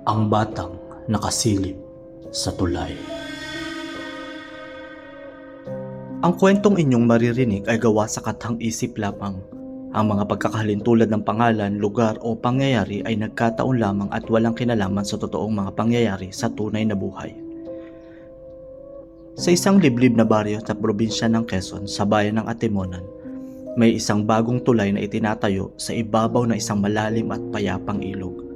Ang batang nakasilip sa tulay. Ang kwentong inyong maririnig ay gawa sa kathang-isip lamang. Ang mga pagkakahalin tulad ng pangalan, lugar o pangyayari ay nagkataon lamang at walang kinalaman sa totoong mga pangyayari sa tunay na buhay. Sa isang liblib na baryo sa probinsya ng Quezon sa bayan ng Atimonan, may isang bagong tulay na itinatayo sa ibabaw ng isang malalim at payapang ilog.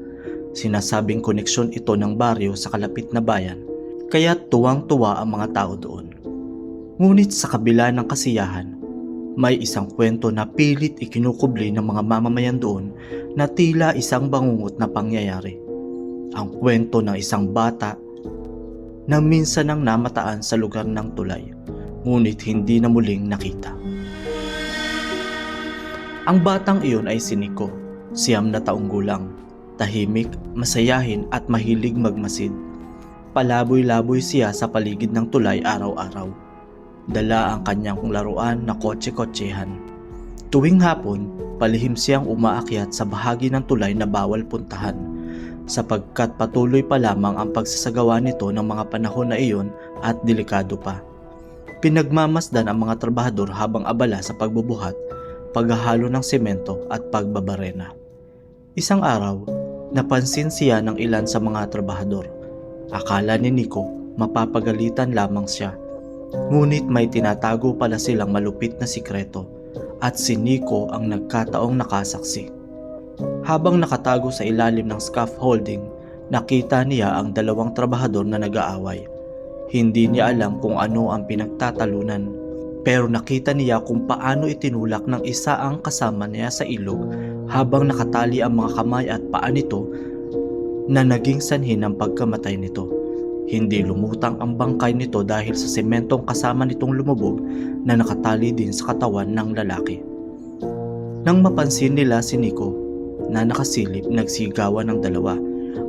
Sinasabing koneksyon ito ng baryo sa kalapit na bayan, kaya tuwang-tuwa ang mga tao doon. Ngunit sa kabila ng kasiyahan, may isang kwento na pilit ikinukubli ng mga mamamayan doon na tila isang bangungot na pangyayari. Ang kwento ng isang bata na minsan nang namataan sa lugar ng tulay, ngunit hindi na muling nakita. Ang batang iyon ay si Nico, 9 na taong gulang, tahimik, masayahin at mahilig magmasid. Palaboy-laboy siya sa paligid ng tulay araw-araw. Dala ang kanyang laruan na kotse-kotsehan. Tuwing hapon, palihim siyang umaakyat sa bahagi ng tulay na bawal puntahan, sapagkat patuloy pa lamang ang pagsasagawa nito ng mga panahon na iyon at delikado pa. Pinagmamasdan ang mga trabahador habang abala sa pagbubuhat, paghahalo ng semento at pagbabarena. Isang araw, napansin siya ng ilan sa mga trabahador. Akala ni Nico mapapagalitan lamang siya. Ngunit may tinatago pala silang malupit na sikreto at si Nico ang nagkataong nakasaksi. Habang nakatago sa ilalim ng scaffolding, nakita niya ang 2 trabahador na nag-aaway. Hindi niya alam kung ano ang pinagtatalunan, pero nakita niya kung paano itinulak ng isa ang kasama niya sa ilog habang nakatali ang mga kamay at paa nito na naging sanhi ng pagkamatay nito. Hindi lumutang ang bangkay nito dahil sa sementong kasama nitong lumubog na nakatali din sa katawan ng lalaki. Nang mapansin nila si Nico na nakasilip, nagsigawan ng 2.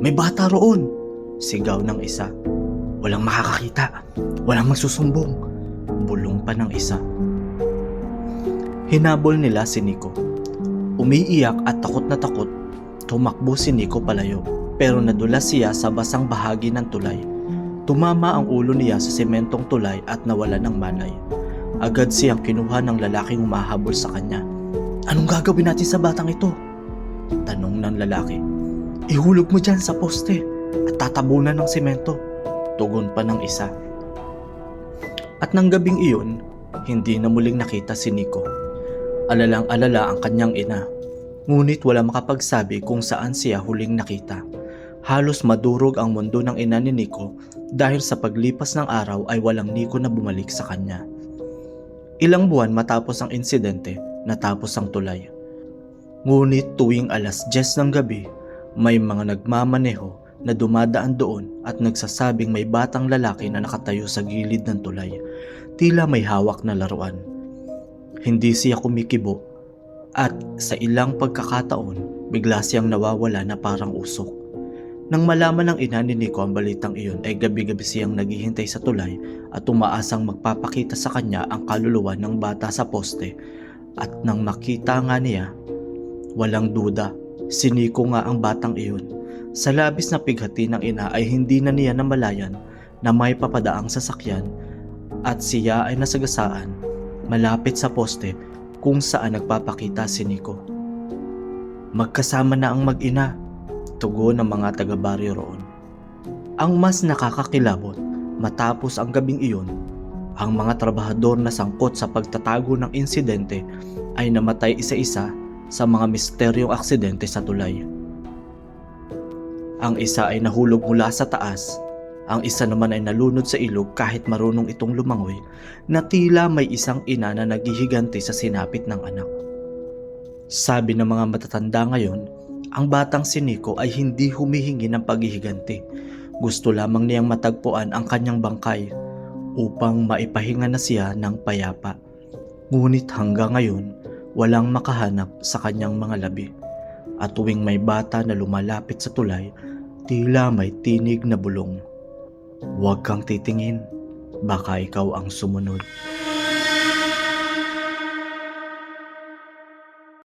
"May bata roon!" sigaw ng isa. "Walang makakakita, walang magsusumbong," bulong pa ng isa. Hinabol nila si Nico. Umiiyak at takot na takot, tumakbo si Nico palayo, pero nadulas siya sa basang bahagi ng tulay. Tumama ang ulo niya sa sementong tulay at nawala ng malay. Agad siyang kinuha ng lalaking humahabol sa kanya. "Anong gagawin natin sa batang ito?" tanong ng lalaki. "Ihulog mo dyan sa poste at tatabunan ng semento," tugon pa ng isa. At nang gabing iyon, hindi na muling nakita si Nico. Alalang-alala ang kanyang ina, ngunit wala makapagsabi kung saan siya huling nakita. Halos madurog ang mundo ng ina ni Nico dahil sa paglipas ng araw ay walang Nico na bumalik sa kanya. Ilang buwan matapos ang insidente, natapos ang tulay. Ngunit tuwing alas 10 ng gabi, may mga nagmamaneho na dumadaan doon at nagsasabing may batang lalaki na nakatayo sa gilid ng tulay, tila may hawak na laruan. Hindi siya kumikibo at sa ilang pagkakataon, bigla siyang nawawala na parang usok. Nang malaman ng ina ni Nico ang balitang iyon ay gabi-gabi siyang naghihintay sa tulay at umaasang magpapakita sa kanya ang kaluluwa ng bata sa poste. At nang makita nga niya, walang duda, si Nico nga ang batang iyon. Sa labis na pighati ng ina ay hindi na niya namalayan na may papadaang sasakyan at siya ay nasagasaan malapit sa poste kung saan nagpapakita si Nico. Magkasama na ang mag-ina, tugon ng mga taga-baryo roon. Ang mas nakakakilabot, matapos ang gabing iyon, ang mga trabahador na sangkot sa pagtatago ng insidente ay namatay isa-isa sa mga misteryong aksidente sa tulay. Ang isa ay nahulog mula sa taas, ang isa naman ay nalunod sa ilog kahit marunong itong lumangoy, na tila may isang ina na naghihiganti sa sinapit ng anak. Sabi ng mga matatanda ngayon, ang batang si Nico ay hindi humihingi ng paghihiganti. Gusto lamang niyang matagpuan ang kanyang bangkay upang maipahinga na siya ng payapa. Ngunit hanggang ngayon, walang makahanap sa kanyang mga labi. At tuwing may bata na lumalapit sa tulay, tila may tinig na bulong. "Huwag kang titingin, baka ikaw ang sumunod."